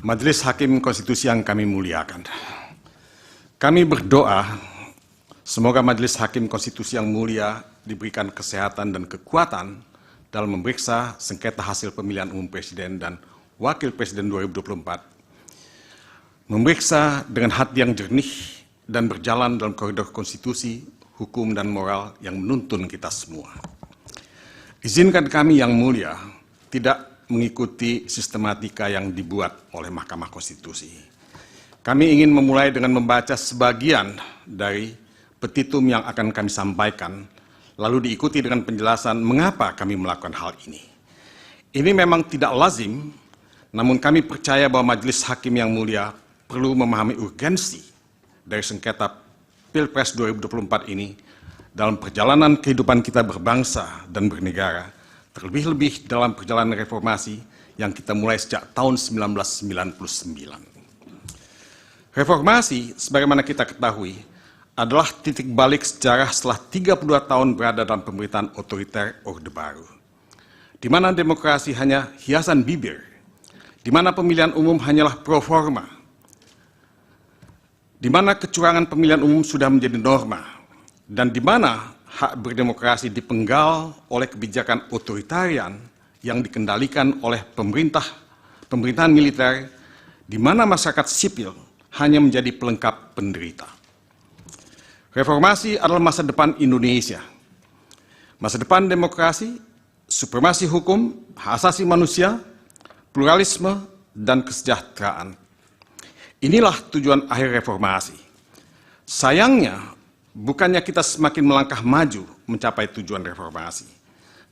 Majelis Hakim Konstitusi yang kami muliakan. Kami berdoa semoga Majelis Hakim Konstitusi yang mulia diberikan kesehatan dan kekuatan dalam memeriksa sengketa hasil pemilihan umum Presiden dan Wakil Presiden 2024, memeriksa dengan hati yang jernih dan berjalan dalam koridor konstitusi, hukum, dan moral yang menuntun kita semua. Izinkan kami yang mulia tidak mengikuti sistematika yang dibuat oleh Mahkamah Konstitusi. Kami ingin memulai dengan membaca sebagian dari petitum yang akan kami sampaikan, lalu diikuti dengan penjelasan mengapa kami melakukan hal ini. Ini memang tidak lazim, namun kami percaya bahwa Majelis Hakim yang mulia perlu memahami urgensi dari sengketa Pilpres 2024 ini dalam perjalanan kehidupan kita berbangsa dan bernegara, terlebih-lebih dalam perjalanan reformasi yang kita mulai sejak tahun 1999. Reformasi, sebagaimana kita ketahui, adalah titik balik sejarah setelah 32 tahun berada dalam pemerintahan otoriter Orde Baru, di mana demokrasi hanya hiasan bibir, di mana pemilihan umum hanyalah pro forma, di mana kecurangan pemilihan umum sudah menjadi norma, dan di mana hak berdemokrasi dipenggal oleh kebijakan otoritarian yang dikendalikan oleh pemerintahan militer, di mana masyarakat sipil hanya menjadi pelengkap penderita. Reformasi adalah masa depan Indonesia, masa depan demokrasi, supremasi hukum, hak asasi manusia, pluralisme, dan kesejahteraan. Inilah tujuan akhir reformasi. Sayangnya, bukannya kita semakin melangkah maju mencapai tujuan reformasi,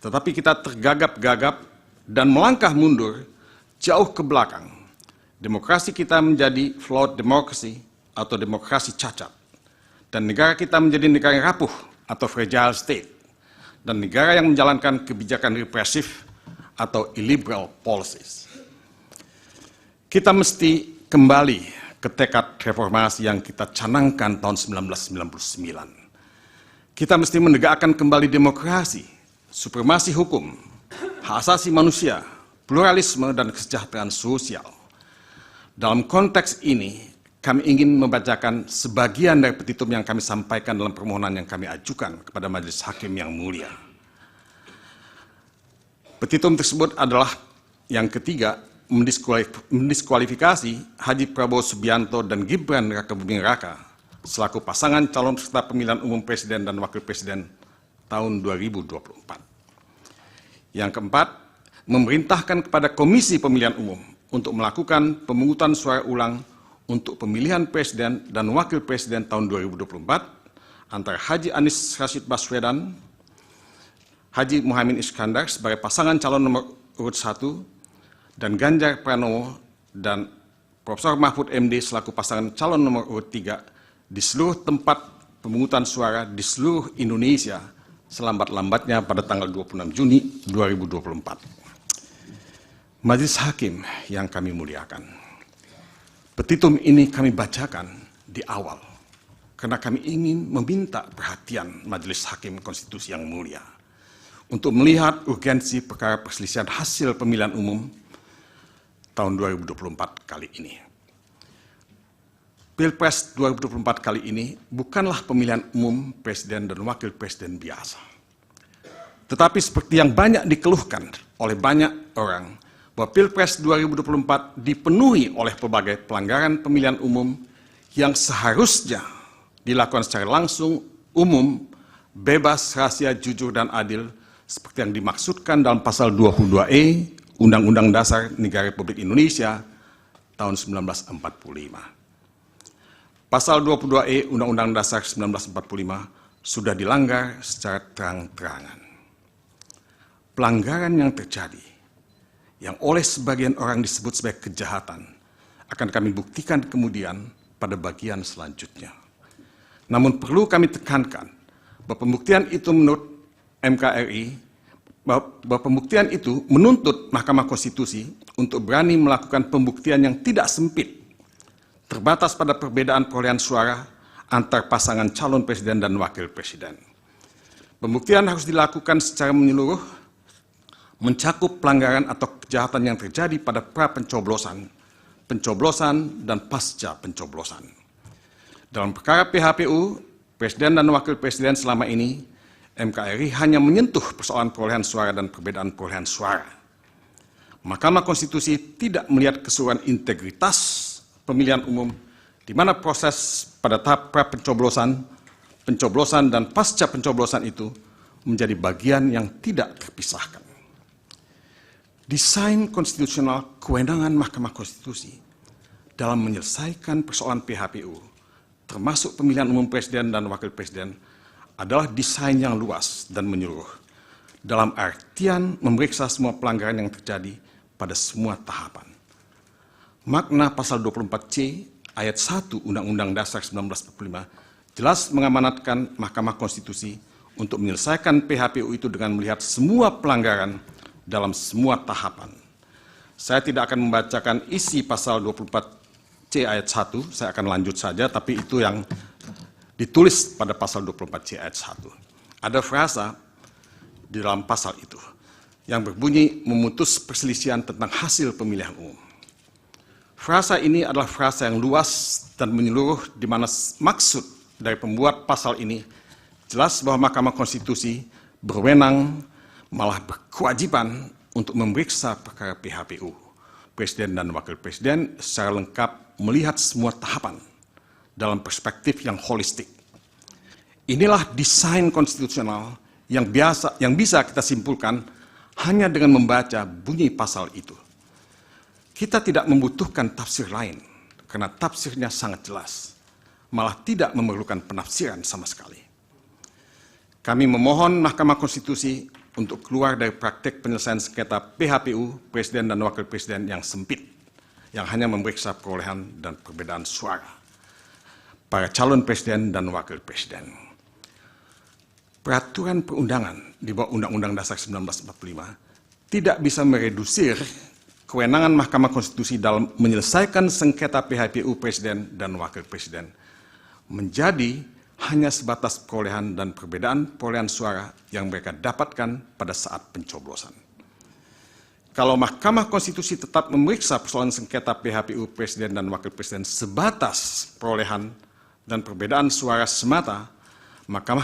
tetapi kita tergagap-gagap dan melangkah mundur jauh ke belakang. Demokrasi kita menjadi flawed democracy atau demokrasi cacat, dan negara kita menjadi negara yang rapuh atau fragile state, dan negara yang menjalankan kebijakan represif atau illiberal policies. Kita mesti kembali ke tekad reformasi yang kita canangkan tahun 1999. Kita mesti menegakkan kembali demokrasi, supremasi hukum, hak asasi manusia, pluralisme, dan kesejahteraan sosial. Dalam konteks ini, kami ingin membacakan sebagian dari petitum yang kami sampaikan dalam permohonan yang kami ajukan kepada Majelis Hakim yang mulia. Petitum tersebut adalah yang ketiga, mendiskualifikasi Haji Prabowo Subianto dan Gibran Rakabuming Raka selaku pasangan calon peserta pemilihan umum Presiden dan Wakil Presiden tahun 2024. Yang keempat, memerintahkan kepada Komisi Pemilihan Umum untuk melakukan pemungutan suara ulang untuk pemilihan Presiden dan Wakil Presiden tahun 2024 antara Haji Anies Rashid Baswedan, Haji Muhaimin Iskandar sebagai pasangan calon nomor urut 1, dan Ganjar Pranowo dan Profesor Mahfud MD selaku pasangan calon nomor urut 3 di seluruh tempat pemungutan suara di seluruh Indonesia selambat-lambatnya pada tanggal 26 Juni 2024. Majelis Hakim yang kami muliakan, petitum ini kami bacakan di awal karena kami ingin meminta perhatian Majelis Hakim Konstitusi yang mulia untuk melihat urgensi perkara perselisihan hasil pemilihan umum tahun 2024 kali ini. Pilpres 2024 kali ini bukanlah pemilihan umum Presiden dan Wakil Presiden biasa. Tetapi seperti yang banyak dikeluhkan oleh banyak orang, bahwa Pilpres 2024 dipenuhi oleh berbagai pelanggaran pemilihan umum yang seharusnya dilakukan secara langsung, umum, bebas, rahasia, jujur, dan adil, seperti yang dimaksudkan dalam pasal 22E Undang-Undang Dasar Negara Republik Indonesia tahun 1945. Pasal 22E Undang-Undang Dasar 1945 sudah dilanggar secara terang-terangan. Pelanggaran yang terjadi, yang oleh sebagian orang disebut sebagai kejahatan, akan kami buktikan kemudian pada bagian selanjutnya. Namun perlu kami tekankan bahwa pembuktian itu menurut MKRI, bahwa pembuktian itu menuntut Mahkamah Konstitusi untuk berani melakukan pembuktian yang tidak sempit, terbatas pada perbedaan perolehan suara antar pasangan calon presiden dan wakil presiden. Pembuktian harus dilakukan secara menyeluruh, mencakup pelanggaran atau kejahatan yang terjadi pada pra pencoblosan, pencoblosan, dan pasca pencoblosan. Dalam perkara PHPU, Presiden dan Wakil Presiden selama ini, MKRI hanya menyentuh persoalan perolehan suara dan perbedaan perolehan suara. Mahkamah Konstitusi tidak melihat keseluruhan integritas pemilihan umum, di mana proses pada tahap pra-pencoblosan, pencoblosan, dan pasca pencoblosan itu menjadi bagian yang tidak terpisahkan. Desain konstitusional kewenangan Mahkamah Konstitusi dalam menyelesaikan persoalan PHPU, termasuk pemilihan umum presiden dan wakil presiden, adalah desain yang luas dan menyeluruh, dalam artian memeriksa semua pelanggaran yang terjadi pada semua tahapan. Makna pasal 24C ayat 1 Undang-Undang Dasar 1945 jelas mengamanatkan Mahkamah Konstitusi untuk menyelesaikan PHPU itu dengan melihat semua pelanggaran dalam semua tahapan. Saya tidak akan membacakan isi pasal 24C ayat 1, saya akan lanjut saja, tapi itu yang ditulis pada pasal 24C ayat 1. Ada frasa di dalam pasal itu yang berbunyi memutus perselisihan tentang hasil pemilihan umum. Frasa ini adalah frasa yang luas dan menyeluruh, di mana maksud dari pembuat pasal ini jelas bahwa Mahkamah Konstitusi berwenang, malah berkewajiban untuk memeriksa perkara PHPU, Presiden dan Wakil Presiden secara lengkap melihat semua tahapan dalam perspektif yang holistik. Inilah desain konstitusional yang bisa kita simpulkan hanya dengan membaca bunyi pasal itu. Kita tidak membutuhkan tafsir lain, karena tafsirnya sangat jelas, malah tidak memerlukan penafsiran sama sekali. Kami memohon Mahkamah Konstitusi untuk keluar dari praktek penyelesaian sengketa PHPU, Presiden dan Wakil Presiden yang sempit, yang hanya memeriksa perolehan dan perbedaan suara para calon presiden dan wakil presiden. Peraturan perundangan di bawah Undang-Undang Dasar 1945 tidak bisa meredusir kewenangan Mahkamah Konstitusi dalam menyelesaikan sengketa PHPU Presiden dan Wakil Presiden menjadi hanya sebatas perolehan dan perbedaan perolehan suara yang mereka dapatkan pada saat pencoblosan. Kalau Mahkamah Konstitusi tetap memeriksa persoalan sengketa PHPU Presiden dan Wakil Presiden sebatas perolehan dan perbedaan suara semata, maka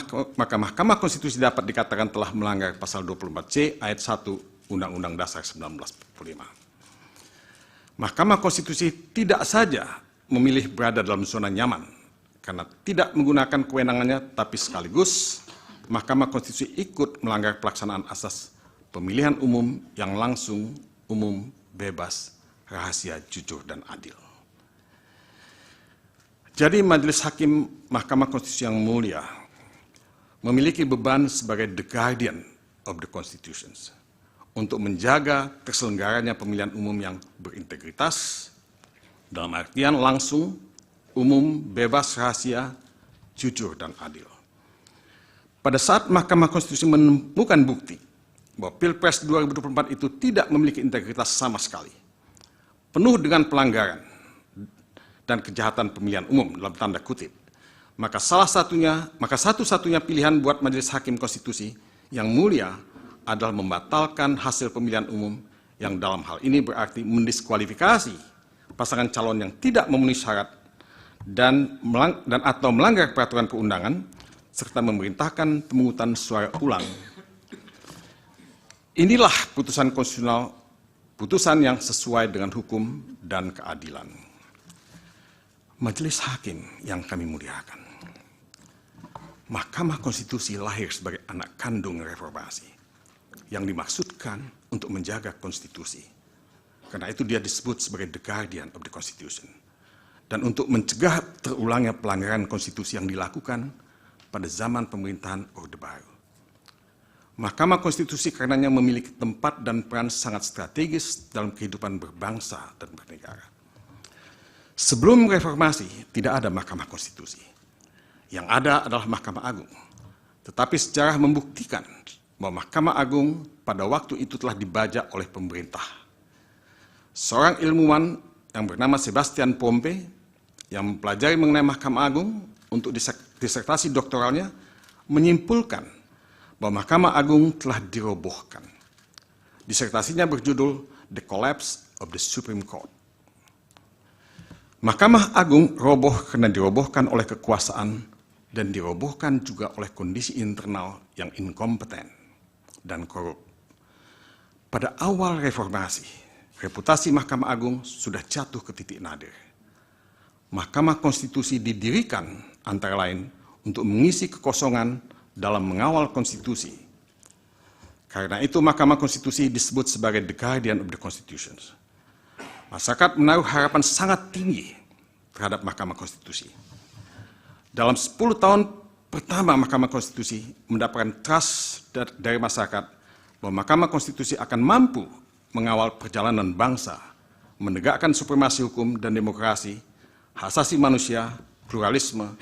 Mahkamah Konstitusi dapat dikatakan telah melanggar pasal 24C ayat 1 Undang-Undang Dasar 1945. Mahkamah Konstitusi tidak saja memilih berada dalam zona nyaman karena tidak menggunakan kewenangannya, tapi sekaligus Mahkamah Konstitusi ikut melanggar pelaksanaan asas pemilihan umum yang langsung, umum, bebas, rahasia, jujur, dan adil. Jadi Majelis Hakim Mahkamah Konstitusi yang mulia memiliki beban sebagai the guardian of the constitutions untuk menjaga terselenggaranya pemilihan umum yang berintegritas, dalam artian langsung, umum, bebas, rahasia, jujur, dan adil. Pada saat Mahkamah Konstitusi menemukan bukti bahwa Pilpres 2024 itu tidak memiliki integritas sama sekali, penuh dengan pelanggaran dan kejahatan pemilihan umum dalam tanda kutip, maka satu-satunya pilihan buat Majelis Hakim Konstitusi yang mulia adalah membatalkan hasil pemilihan umum, yang dalam hal ini berarti mendiskualifikasi pasangan calon yang tidak memenuhi syarat dan atau melanggar peraturan perundangan, serta memerintahkan pemungutan suara ulang. Inilah putusan konstitusional, putusan yang sesuai dengan hukum dan keadilan. Majelis Hakim yang kami muliakan, Mahkamah Konstitusi lahir sebagai anak kandung reformasi yang dimaksudkan untuk menjaga konstitusi. Karena itu dia disebut sebagai the guardian of the constitution. Dan untuk mencegah terulangnya pelanggaran konstitusi yang dilakukan pada zaman pemerintahan Orde Baru. Mahkamah Konstitusi karenanya memiliki tempat dan peran sangat strategis dalam kehidupan berbangsa dan bernegara. Sebelum reformasi tidak ada Mahkamah Konstitusi. Yang ada adalah Mahkamah Agung. Tetapi sejarah membuktikan bahwa Mahkamah Agung pada waktu itu telah dibajak oleh pemerintah. Seorang ilmuwan yang bernama Sebastian Pompe yang mempelajari mengenai Mahkamah Agung untuk disertasi doktoralnya menyimpulkan bahwa Mahkamah Agung telah dirobohkan. Disertasinya berjudul The Collapse of the Supreme Court. Mahkamah Agung roboh karena dirobohkan oleh kekuasaan dan dirobohkan juga oleh kondisi internal yang inkompeten dan korup. Pada awal reformasi, reputasi Mahkamah Agung sudah jatuh ke titik nadir. Mahkamah Konstitusi didirikan antara lain untuk mengisi kekosongan dalam mengawal konstitusi. Karena itu Mahkamah Konstitusi disebut sebagai the guardian of the Constitution. Masyarakat menaruh harapan sangat tinggi terhadap Mahkamah Konstitusi. Dalam 10 tahun pertama Mahkamah Konstitusi mendapatkan trust dari masyarakat bahwa Mahkamah Konstitusi akan mampu mengawal perjalanan bangsa, menegakkan supremasi hukum dan demokrasi, hak asasi manusia, pluralisme,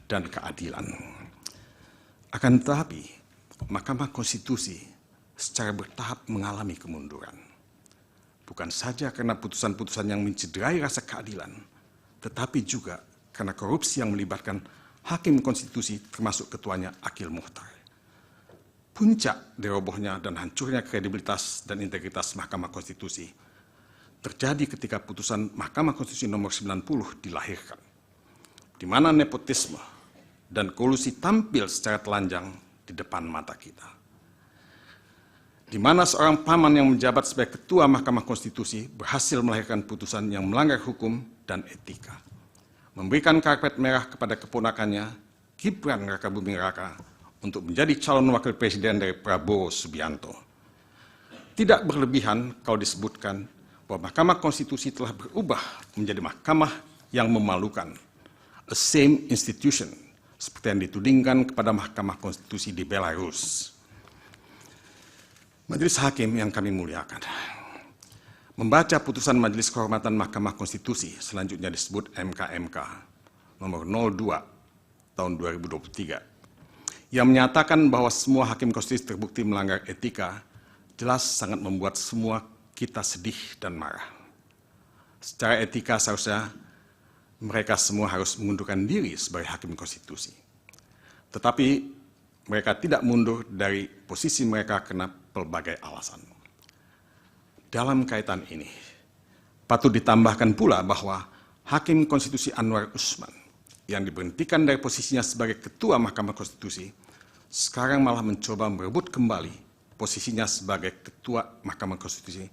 dan keadilan. Akan tetapi, Mahkamah Konstitusi secara bertahap mengalami kemunduran. Bukan saja karena putusan-putusan yang mencederai rasa keadilan, tetapi juga karena korupsi yang melibatkan hakim konstitusi termasuk ketuanya Akil Mukhtar. Puncak dirobohnya dan hancurnya kredibilitas dan integritas Mahkamah Konstitusi terjadi ketika putusan Mahkamah Konstitusi nomor 90 dilahirkan, di mana nepotisme dan kolusi tampil secara telanjang di depan mata kita. Di mana seorang paman yang menjabat sebagai ketua Mahkamah Konstitusi berhasil melahirkan putusan yang melanggar hukum dan etika, memberikan karpet merah kepada keponakannya, Gibran Rakabuming Raka, untuk menjadi calon wakil presiden dari Prabowo Subianto. Tidak berlebihan kalau disebutkan bahwa Mahkamah Konstitusi telah berubah menjadi mahkamah yang memalukan, a same institution, seperti yang ditudingkan kepada Mahkamah Konstitusi di Belarus. Majelis Hakim yang kami muliakan, membaca putusan Majelis Kehormatan Mahkamah Konstitusi, selanjutnya disebut MKMK, nomor 02 tahun 2023, yang menyatakan bahwa semua hakim konstitusi terbukti melanggar etika, jelas sangat membuat semua kita sedih dan marah. Secara etika seharusnya mereka semua harus mengundurkan diri sebagai hakim konstitusi. Tetapi mereka tidak mundur dari posisi mereka karena pelbagai alasan. Dalam kaitan ini, patut ditambahkan pula bahwa Hakim Konstitusi Anwar Usman yang diberhentikan dari posisinya sebagai Ketua Mahkamah Konstitusi sekarang malah mencoba merebut kembali posisinya sebagai Ketua Mahkamah Konstitusi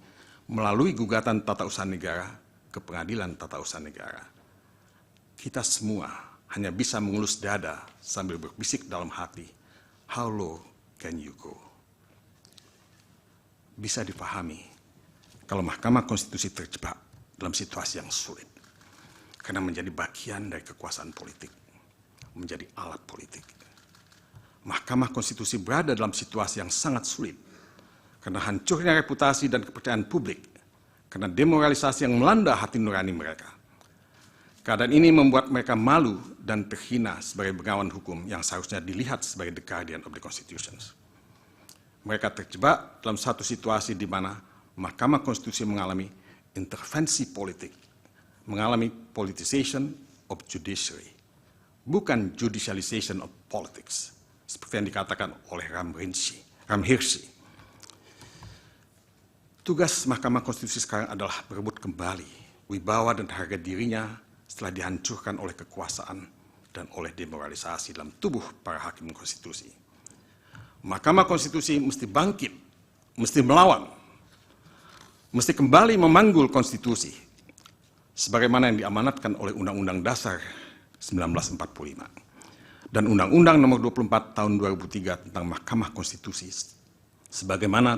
melalui gugatan tata usaha negara ke Pengadilan Tata Usaha Negara. Kita semua hanya bisa mengelus dada sambil berbisik dalam hati, how low can you go? Bisa dipahami kalau Mahkamah Konstitusi terjebak dalam situasi yang sulit karena menjadi bagian dari kekuasaan politik, menjadi alat politik. Mahkamah Konstitusi berada dalam situasi yang sangat sulit karena hancurnya reputasi dan kepercayaan publik, karena demoralisasi yang melanda hati nurani mereka. Keadaan ini membuat mereka malu dan terhina sebagai bengawan hukum yang seharusnya dilihat sebagai the guardian of the Constitution. Mereka terjebak dalam satu situasi di mana Mahkamah Konstitusi mengalami intervensi politik, mengalami politicization of judiciary, bukan judicialization of politics, seperti yang dikatakan oleh Ramhirsi. Tugas Mahkamah Konstitusi sekarang adalah berebut kembali wibawa dan harga dirinya setelah dihancurkan oleh kekuasaan dan oleh demoralisasi dalam tubuh para hakim konstitusi. Mahkamah Konstitusi mesti bangkit, mesti melawan, mesti kembali memanggul konstitusi, sebagaimana yang diamanatkan oleh Undang-Undang Dasar 1945 dan Undang-Undang Nomor 24 Tahun 2003 tentang Mahkamah Konstitusi, sebagaimana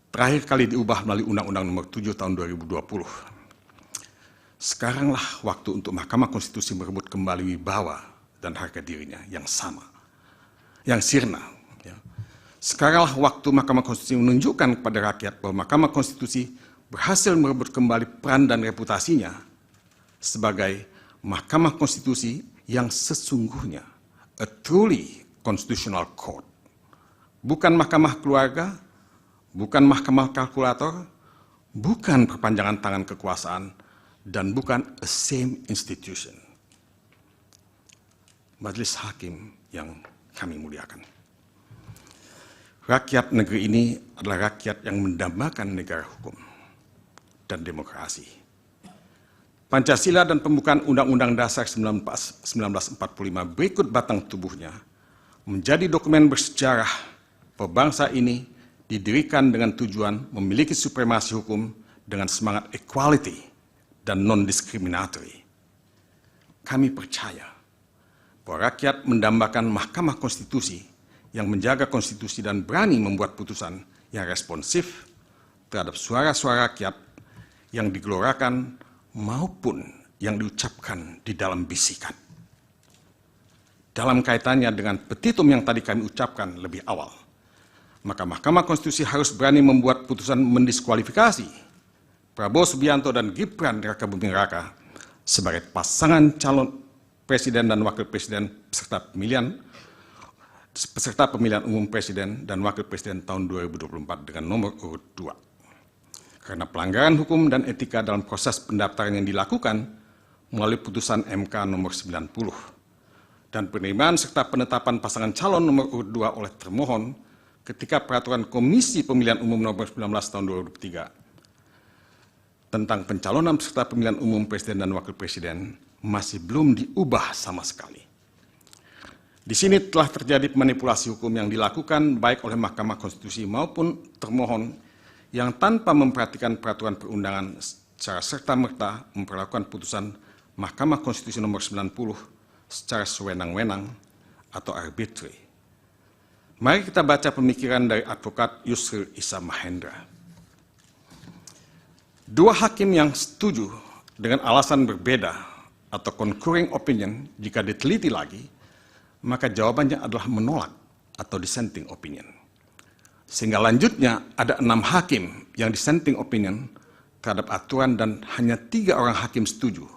terakhir kali diubah melalui Undang-Undang Nomor 7 Tahun 2020. Sekaranglah waktu untuk Mahkamah Konstitusi merebut kembali wibawa dan harga dirinya yang sama, yang sirna. Sekaranglah waktu Mahkamah Konstitusi menunjukkan kepada rakyat bahwa Mahkamah Konstitusi berhasil merebut kembali peran dan reputasinya sebagai Mahkamah Konstitusi yang sesungguhnya, a truly constitutional court. Bukan mahkamah keluarga, bukan mahkamah kalkulator, bukan perpanjangan tangan kekuasaan, dan bukan a same institution. Majelis Hakim yang kami muliakan, rakyat negeri ini adalah rakyat yang mendambakan negara hukum dan demokrasi. Pancasila dan pembukaan Undang-Undang Dasar 1945 berikut batang tubuhnya menjadi dokumen bersejarah bahwa bangsa ini didirikan dengan tujuan memiliki supremasi hukum dengan semangat equality dan non-discriminatory. Kami percaya bahwa rakyat mendambakan Mahkamah Konstitusi yang menjaga konstitusi dan berani membuat putusan yang responsif terhadap suara-suara rakyat yang digelorakan maupun yang diucapkan di dalam bisikan. Dalam kaitannya dengan petitum yang tadi kami ucapkan lebih awal, maka Mahkamah Konstitusi harus berani membuat putusan mendiskualifikasi Prabowo Subianto dan Gibran Rakabuming Raka sebagai pasangan calon presiden dan wakil presiden peserta pemilihan umum presiden dan wakil presiden tahun 2024 dengan nomor urut 2. Karena pelanggaran hukum dan etika dalam proses pendaftaran yang dilakukan melalui putusan MK nomor 90 dan penerimaan serta penetapan pasangan calon nomor urut 2 oleh termohon ketika peraturan Komisi Pemilihan Umum nomor 19 tahun 2003 tentang pencalonan peserta pemilihan umum presiden dan wakil presiden masih belum diubah sama sekali. Di sini telah terjadi manipulasi hukum yang dilakukan baik oleh Mahkamah Konstitusi maupun termohon yang tanpa memperhatikan peraturan perundangan secara serta-merta memperlakukan putusan Mahkamah Konstitusi nomor 90 secara sewenang-wenang atau arbitrary. Mari kita baca pemikiran dari advokat Yusril Issa Mahendra. Dua hakim yang setuju dengan alasan berbeda atau concurring opinion jika diteliti lagi, maka jawabannya adalah menolak atau dissenting opinion. Sehingga lanjutnya ada 6 hakim yang dissenting opinion terhadap aturan dan hanya 3 orang hakim setuju.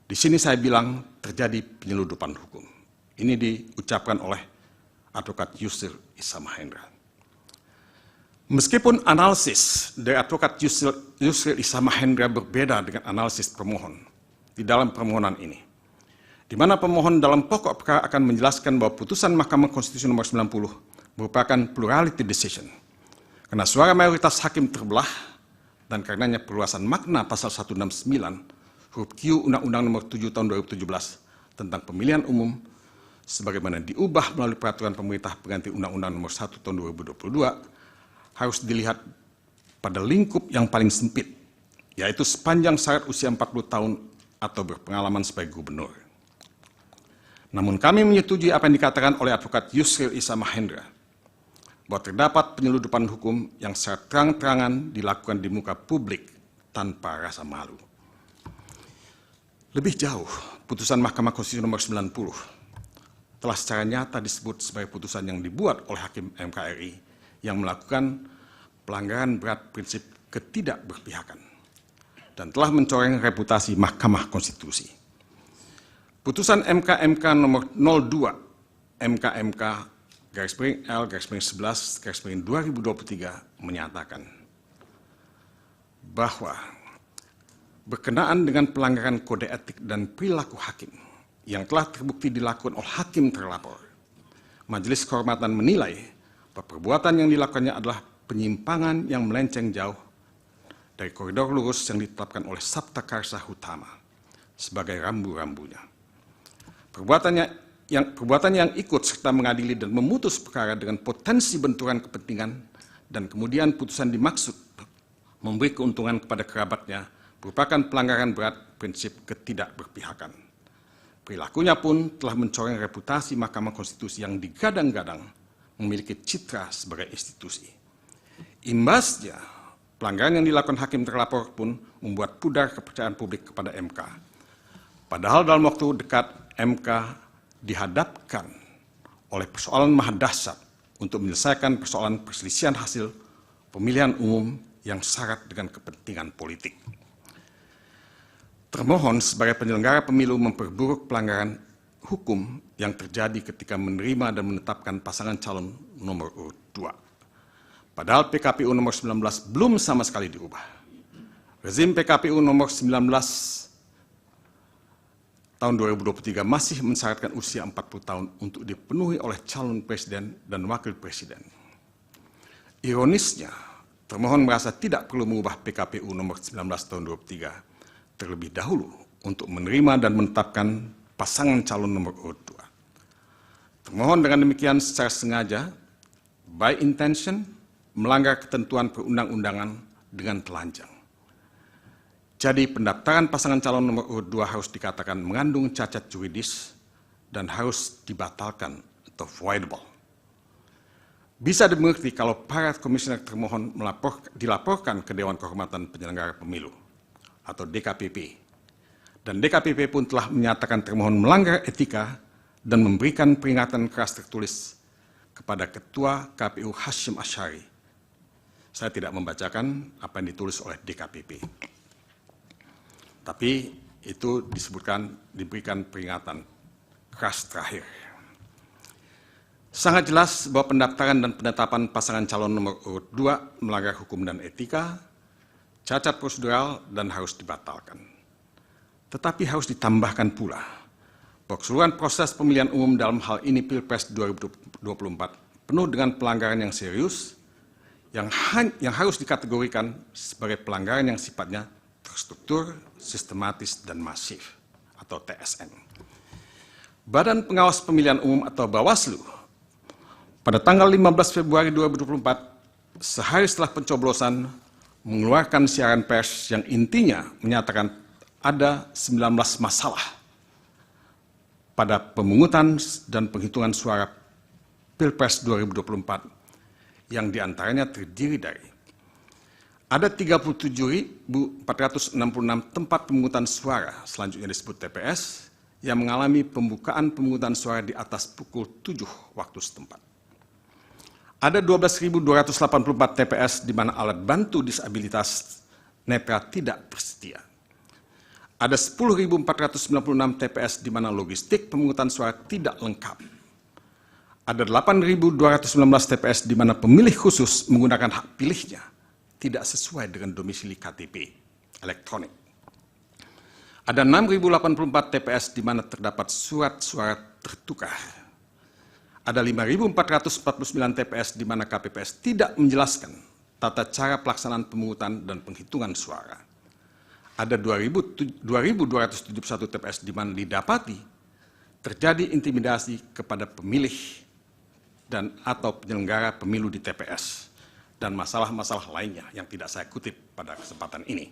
Di sini saya bilang terjadi penyeludupan hukum. Ini diucapkan oleh advokat Yusril Issa Mahendra. Meskipun analisis dari advokat Yusril Issa Mahendra berbeda dengan analisis pemohon di dalam permohonan ini, di mana pemohon dalam pokok perkara akan menjelaskan bahwa putusan Mahkamah Konstitusi nomor 90 merupakan plurality decision, karena suara mayoritas hakim terbelah dan karenanya perluasan makna pasal 169 huruf Q Undang-Undang nomor 7 tahun 2017 tentang pemilihan umum sebagaimana diubah melalui peraturan pemerintah pengganti Undang-Undang nomor 1 tahun 2022 harus dilihat pada lingkup yang paling sempit, yaitu sepanjang syarat usia 40 tahun atau berpengalaman sebagai gubernur. Namun kami menyetujui apa yang dikatakan oleh advokat Yusril Issa Mahendra, bahwa terdapat penyeludupan hukum yang secara terang-terangan dilakukan di muka publik tanpa rasa malu. Lebih jauh, putusan Mahkamah Konstitusi nomor 90 telah secara nyata disebut sebagai putusan yang dibuat oleh Hakim MK RI yang melakukan pelanggaran berat prinsip ketidakberpihakan dan telah mencoreng reputasi Mahkamah Konstitusi. Putusan MK nomor 02 MK L/11/2023 menyatakan bahwa berkenaan dengan pelanggaran kode etik dan perilaku hakim yang telah terbukti dilakukan oleh hakim terlapor, Majelis Kehormatan menilai bahwa perbuatan yang dilakukannya adalah penyimpangan yang melenceng jauh dari koridor lurus yang ditetapkan oleh Sabta Karsa Utama sebagai rambu-rambunya. Perbuatannya yang ikut serta mengadili dan memutus perkara dengan potensi benturan kepentingan dan kemudian putusan dimaksud memberi keuntungan kepada kerabatnya merupakan pelanggaran berat prinsip ketidakberpihakan. Perilakunya pun telah mencoreng reputasi Mahkamah Konstitusi yang digadang-gadang memiliki citra sebagai institusi. Imbasnya, pelanggaran yang dilakukan hakim terlapor pun membuat pudar kepercayaan publik kepada MK. Padahal dalam waktu dekat MK dihadapkan oleh persoalan maha dahsyat untuk menyelesaikan persoalan perselisihan hasil pemilihan umum yang syarat dengan kepentingan politik. Termohon sebagai penyelenggara pemilu memperburuk pelanggaran hukum yang terjadi ketika menerima dan menetapkan pasangan calon nomor urut 2. Padahal PKPU nomor 19 belum sama sekali diubah. Rezim PKPU nomor 19 tahun 2023 masih mensyaratkan usia 40 tahun untuk dipenuhi oleh calon presiden dan wakil presiden. Ironisnya, termohon merasa tidak perlu mengubah PKPU nomor 19 tahun 2023 terlebih dahulu untuk menerima dan menetapkan pasangan calon nomor urut 2. Termohon dengan demikian secara sengaja, by intention, melanggar ketentuan perundang-undangan dengan telanjang. Jadi pendaftaran pasangan calon nomor urut 2 harus dikatakan mengandung cacat juridis dan harus dibatalkan atau voidable. Bisa dimengerti kalau para komisioner termohon dilaporkan ke Dewan Kehormatan Penyelenggara Pemilu atau DKPP. Dan DKPP pun telah menyatakan termohon melanggar etika dan memberikan peringatan keras tertulis kepada Ketua KPU Hashim Asyari. Saya tidak membacakan apa yang ditulis oleh DKPP. Tapi itu diberikan peringatan keras terakhir. Sangat jelas bahwa pendaftaran dan penetapan pasangan calon nomor urut 2 melanggar hukum dan etika, cacat prosedural, dan harus dibatalkan. Tetapi harus ditambahkan pula bahwa keseluruhan proses pemilihan umum dalam hal ini Pilpres 2024 penuh dengan pelanggaran yang serius yang harus dikategorikan sebagai pelanggaran yang sifatnya terstruktur, sistematis, dan masif atau TSM. Badan Pengawas Pemilihan Umum atau Bawaslu pada tanggal 15 Februari 2024, sehari setelah pencoblosan, mengeluarkan siaran pers yang intinya menyatakan ada 19 masalah pada pemungutan dan penghitungan suara Pilpres 2024 yang diantaranya terdiri dari ada 37.466 tempat pemungutan suara, selanjutnya disebut TPS, yang mengalami pembukaan pemungutan suara di atas pukul 7 waktu setempat. Ada 12.284 TPS di mana alat bantu disabilitas netra tidak tersedia. Ada 10.496 TPS di mana logistik pemungutan suara tidak lengkap. Ada 8.219 TPS di mana pemilih khusus menggunakan hak pilihnya tidak sesuai dengan domisili KTP elektronik. Ada 6.084 TPS di mana terdapat surat suara tertukar. Ada 5.449 TPS di mana KPPS tidak menjelaskan tata cara pelaksanaan pemungutan dan penghitungan suara. Ada 2.271 TPS di mana didapati terjadi intimidasi kepada pemilih dan atau penyelenggara pemilu di TPS dan masalah-masalah lainnya yang tidak saya kutip pada kesempatan ini.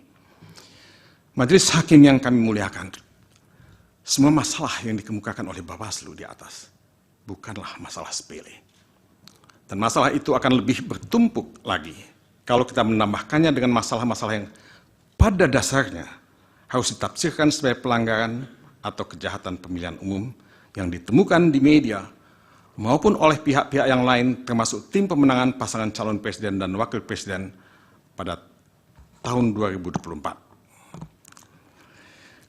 Majelis Hakim yang kami muliakan, semua masalah yang dikemukakan oleh Bawaslu di atas bukanlah masalah sepele. Dan masalah itu akan lebih bertumpuk lagi kalau kita menambahkannya dengan masalah-masalah yang pada dasarnya harus ditafsirkan sebagai pelanggaran atau kejahatan pemilihan umum yang ditemukan di media maupun oleh pihak-pihak yang lain termasuk tim pemenangan pasangan calon presiden dan wakil presiden pada tahun 2024.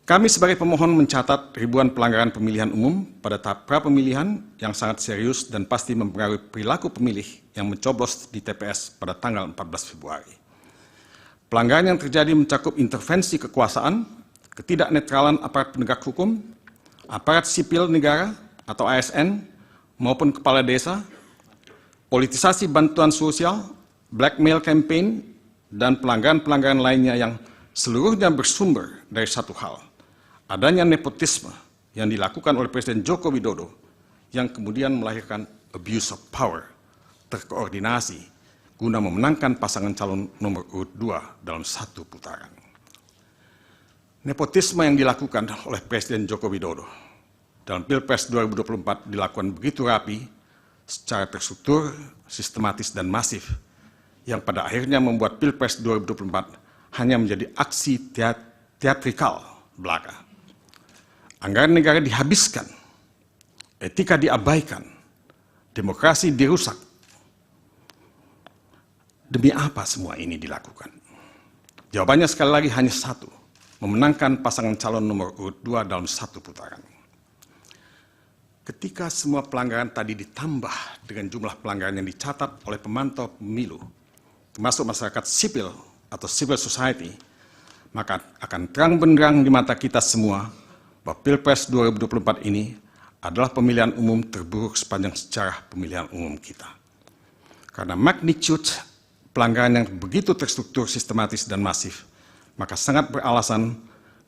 Kami sebagai pemohon mencatat ribuan pelanggaran pemilihan umum pada tahap pra-pemilihan yang sangat serius dan pasti mempengaruhi perilaku pemilih yang mencoblos di TPS pada tanggal 14 Februari. Pelanggaran yang terjadi mencakup intervensi kekuasaan, ketidaknetralan aparat penegak hukum, aparat sipil negara atau ASN, maupun kepala desa, politisasi bantuan sosial, blackmail campaign, dan pelanggaran-pelanggaran lainnya yang seluruhnya bersumber dari satu hal, adanya nepotisme yang dilakukan oleh Presiden Joko Widodo yang kemudian melahirkan abuse of power, terkoordinasi guna memenangkan pasangan calon nomor urut 2 dalam satu putaran. Nepotisme yang dilakukan oleh Presiden Joko Widodo dalam Pilpres 2024 dilakukan begitu rapi, secara terstruktur, sistematis, dan masif, yang pada akhirnya membuat Pilpres 2024 hanya menjadi aksi teatrikal belaka. Anggaran negara dihabiskan, etika diabaikan, demokrasi dirusak. Demi apa semua ini dilakukan? Jawabannya sekali lagi hanya satu, memenangkan pasangan calon nomor urut 2 dalam satu putaran. Ketika semua pelanggaran tadi ditambah dengan jumlah pelanggaran yang dicatat oleh pemantau pemilu, termasuk masyarakat sipil atau civil society, maka akan terang benderang di mata kita semua bahwa Pilpres 2024 ini adalah pemilihan umum terburuk sepanjang sejarah pemilihan umum kita. Karena magnitude pelanggaran yang begitu terstruktur, sistematis, dan masif, maka sangat beralasan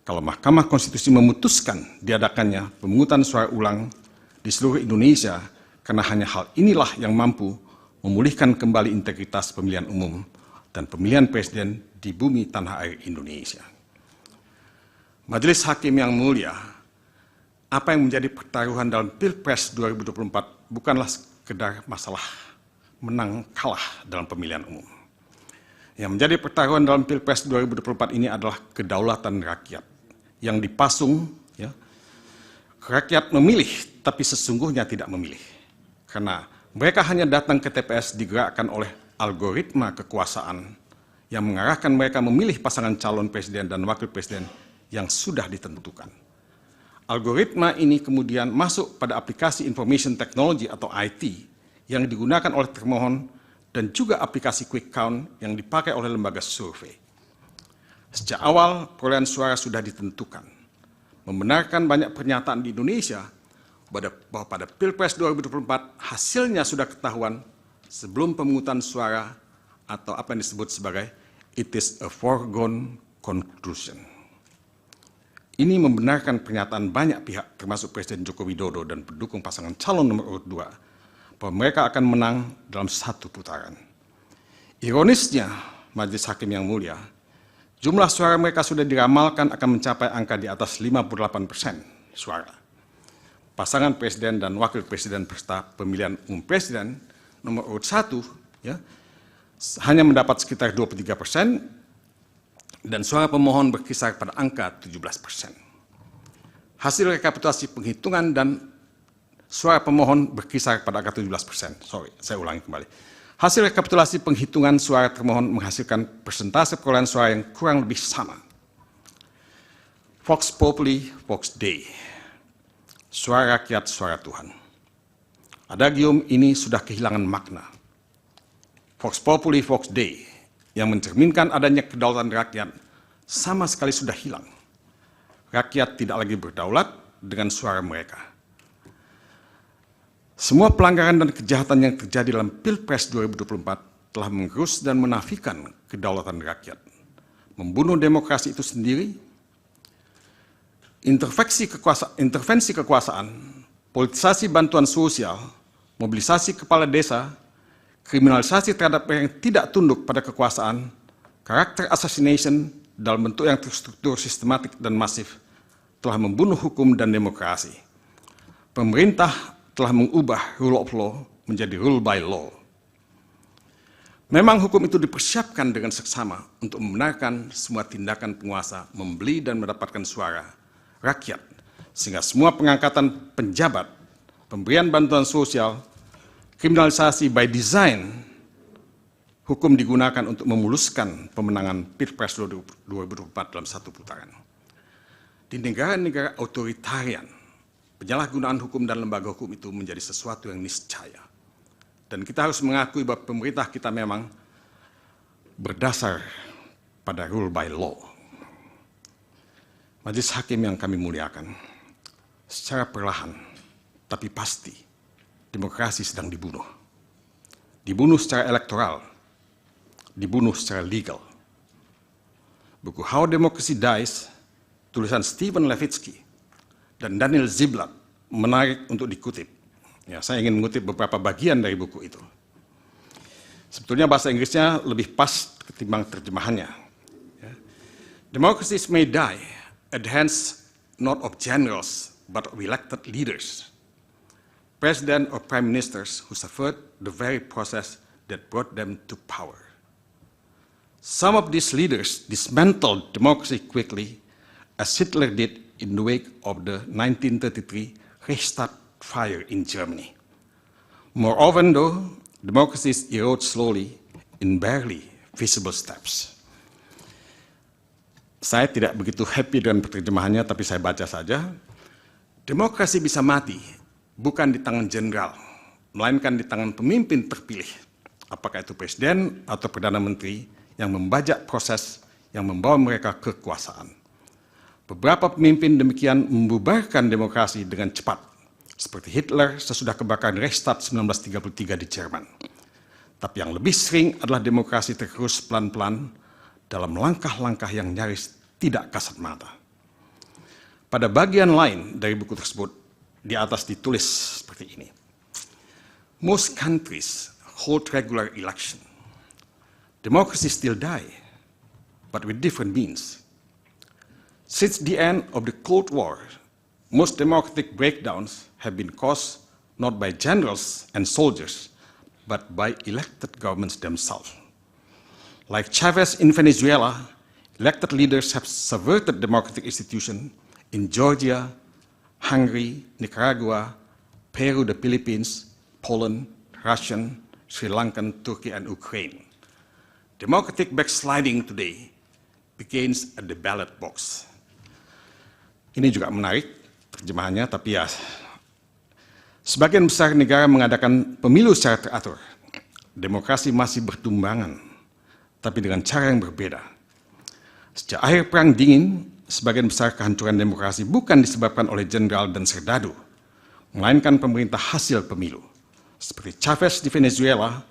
kalau Mahkamah Konstitusi memutuskan diadakannya pemungutan suara ulang di seluruh Indonesia, karena hanya hal inilah yang mampu memulihkan kembali integritas pemilihan umum dan pemilihan presiden di bumi tanah air Indonesia. Majelis Hakim yang mulia, apa yang menjadi pertaruhan dalam Pilpres 2024 bukanlah sekedar masalah menang kalah dalam pemilihan umum. Yang menjadi pertaruhan dalam Pilpres 2024 ini adalah kedaulatan rakyat yang dipasung, ya, rakyat memilih tapi sesungguhnya tidak memilih. Karena mereka hanya datang ke TPS digerakkan oleh algoritma kekuasaan yang mengarahkan mereka memilih pasangan calon presiden dan wakil presiden yang sudah ditentukan. Algoritma ini kemudian masuk pada aplikasi information technology atau IT yang digunakan oleh termohon dan juga aplikasi quick count yang dipakai oleh lembaga survei. Sejak awal perolehan suara sudah ditentukan. Membenarkan banyak pernyataan di Indonesia bahwa pada Pilpres 2024 hasilnya sudah ketahuan sebelum pemungutan suara atau apa yang disebut sebagai it is a foregone conclusion. Ini membenarkan pernyataan banyak pihak termasuk Presiden Joko Widodo dan pendukung pasangan calon nomor urut 2 bahwa mereka akan menang dalam satu putaran. Ironisnya, Majelis Hakim yang mulia, jumlah suara mereka sudah diramalkan akan mencapai angka di atas 58% suara. Pasangan presiden dan wakil presiden peserta pemilihan umum presiden nomor urut 1 ya, hanya mendapat sekitar 23%, dan suara pemohon berkisar pada angka 17%. Hasil rekapitulasi penghitungan dan suara pemohon berkisar pada angka 17%. Sorry, saya ulangi kembali. Hasil rekapitulasi penghitungan suara termohon menghasilkan persentase perolehan suara yang kurang lebih sama. Vox Populi, Vox Dei. Suara rakyat, suara Tuhan. Adagium ini sudah kehilangan makna. Vox Populi, Vox Dei yang mencerminkan adanya kedaulatan rakyat sama sekali sudah hilang. Rakyat tidak lagi berdaulat dengan suara mereka. Semua pelanggaran dan kejahatan yang terjadi dalam Pilpres 2024 telah menggerus dan menafikan kedaulatan rakyat, membunuh demokrasi itu sendiri, intervensi kekuasaan, politisasi bantuan sosial, mobilisasi kepala desa, kriminalisasi terhadap yang tidak tunduk pada kekuasaan, karakter assassination dalam bentuk yang terstruktur, sistematik, dan masif telah membunuh hukum dan demokrasi. Pemerintah telah mengubah rule of law menjadi rule by law. Memang hukum itu dipersiapkan dengan seksama untuk membenarkan semua tindakan penguasa membeli dan mendapatkan suara rakyat, sehingga semua pengangkatan penjabat, pemberian bantuan sosial, kriminalisasi by design, hukum digunakan untuk memuluskan pemenangan Pilpres 2024 dalam satu putaran. Di negara-negara otoritarian, penyalahgunaan hukum dan lembaga hukum itu menjadi sesuatu yang niscaya. Dan kita harus mengakui bahwa pemerintah kita memang berdasar pada rule by law. Majelis Hakim yang kami muliakan, secara perlahan tapi pasti, demokrasi sedang dibunuh. Dibunuh secara elektoral, dibunuh secara legal. Buku How Democracy Dies, tulisan Stephen Levitsky dan Daniel Ziblatt, menarik untuk dikutip. Ya, saya ingin mengutip beberapa bagian dari buku itu. Sebetulnya bahasa Inggrisnya lebih pas ketimbang terjemahannya. Ya. Democracies may die at the hands not of generals but of elected leaders. President or prime ministers who suffered the very process that brought them to power. Some of these leaders dismantled democracy quickly, as Hitler did in the wake of the 1933 Reichstag fire in Germany. More often though, democracies erode slowly in barely visible steps. Saya tidak begitu happy dengan penerjemahannya, tapi saya baca saja. Demokrasi bisa mati bukan di tangan jenderal, melainkan di tangan pemimpin terpilih, apakah itu presiden atau perdana menteri, yang membajak proses yang membawa mereka ke kekuasaan. Beberapa pemimpin demikian membubarkan demokrasi dengan cepat, seperti Hitler sesudah kebakaran Reichstag 1933 di Jerman. Tapi yang lebih sering adalah demokrasi tergerus pelan-pelan dalam langkah-langkah yang nyaris tidak kasat mata. Pada bagian lain dari buku tersebut, di atas ditulis seperti ini. Most countries hold regular election. Democracy still die, but with different means. Since the end of the Cold War, most democratic breakdowns have been caused not by generals and soldiers, but by elected governments themselves. Like Chavez in Venezuela, elected leaders have subverted democratic institutions in Georgia, Hungary, Nicaragua, Peru, the Philippines, Poland, Russia, Sri Lanka, Turkey, and Ukraine. Democratic backsliding today begins at the ballot box. Ini juga menarik terjemahannya, tapi ya, sebagian besar negara mengadakan pemilu secara teratur. Demokrasi masih bertumbangan, tapi dengan cara yang berbeda. Sejak akhir Perang Dingin, sebagian besar kehancuran demokrasi bukan disebabkan oleh jenderal dan serdadu, melainkan pemerintah hasil pemilu. Seperti Chavez di Venezuela,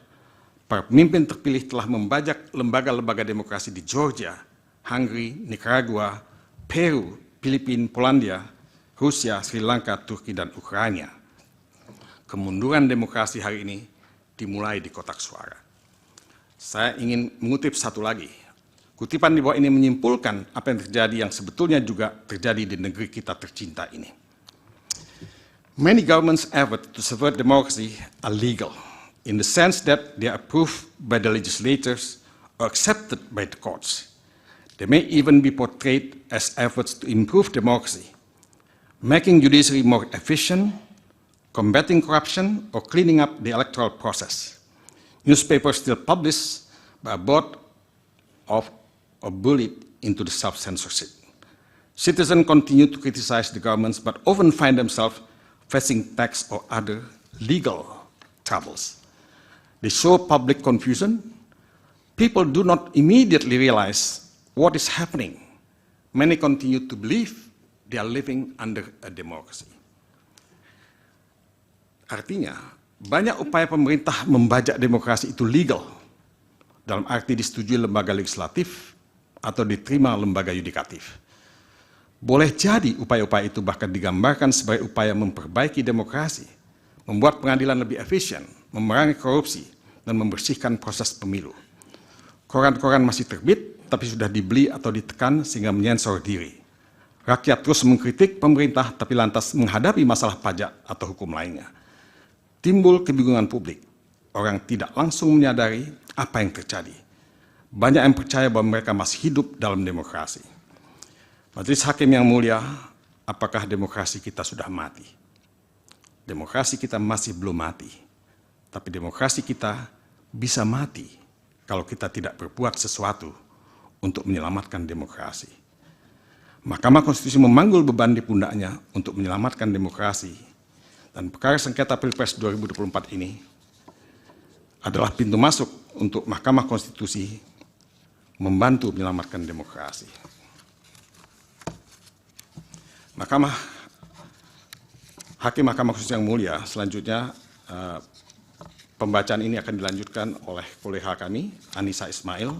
para pemimpin terpilih telah membajak lembaga-lembaga demokrasi di Georgia, Hungary, Nicaragua, Peru, Filipina, Polandia, Rusia, Sri Lanka, Turki, dan Ukraina. Kemunduran demokrasi hari ini dimulai di kotak suara. Saya ingin mengutip satu lagi. Kutipan di bawah ini menyimpulkan apa yang terjadi yang sebetulnya juga terjadi di negeri kita tercinta ini. Many governments' efforts to subvert democracy are legal, in the sense that they are approved by the legislators or accepted by the courts. They may even be portrayed as efforts to improve democracy, making judiciary more efficient, combating corruption, or cleaning up the electoral process. Newspapers still publish, but are bought off or bullied into the self-censorship. Citizens continue to criticize the governments, but often find themselves facing tax or other legal troubles. They show public confusion. People do not immediately realize what is happening. Many continue to believe they are living under a democracy. Artinya, banyak upaya pemerintah membajak demokrasi itu legal, dalam arti disetujui lembaga legislatif atau diterima lembaga yudikatif. Boleh jadi upaya-upaya itu bahkan digambarkan sebagai upaya memperbaiki demokrasi, membuat pengadilan lebih efisien, memerangi korupsi, dan membersihkan proses pemilu. Koran-koran masih terbit, tapi sudah dibeli atau ditekan sehingga menyensor diri. Rakyat terus mengkritik pemerintah, tapi lantas menghadapi masalah pajak atau hukum lainnya. Timbul kebingungan publik. Orang tidak langsung menyadari apa yang terjadi. Banyak yang percaya bahwa mereka masih hidup dalam demokrasi. Majelis Hakim yang mulia, apakah demokrasi kita sudah mati? Demokrasi kita masih belum mati. Tapi demokrasi kita bisa mati kalau kita tidak berbuat sesuatu untuk menyelamatkan demokrasi. Mahkamah Konstitusi memanggul beban di pundaknya untuk menyelamatkan demokrasi, dan perkara sengketa Pilpres 2024 ini adalah pintu masuk untuk Mahkamah Konstitusi membantu menyelamatkan demokrasi. Hakim Mahkamah Konstitusi yang mulia, selanjutnya pembacaan ini akan dilanjutkan oleh kolega kami, Anissa Ismail,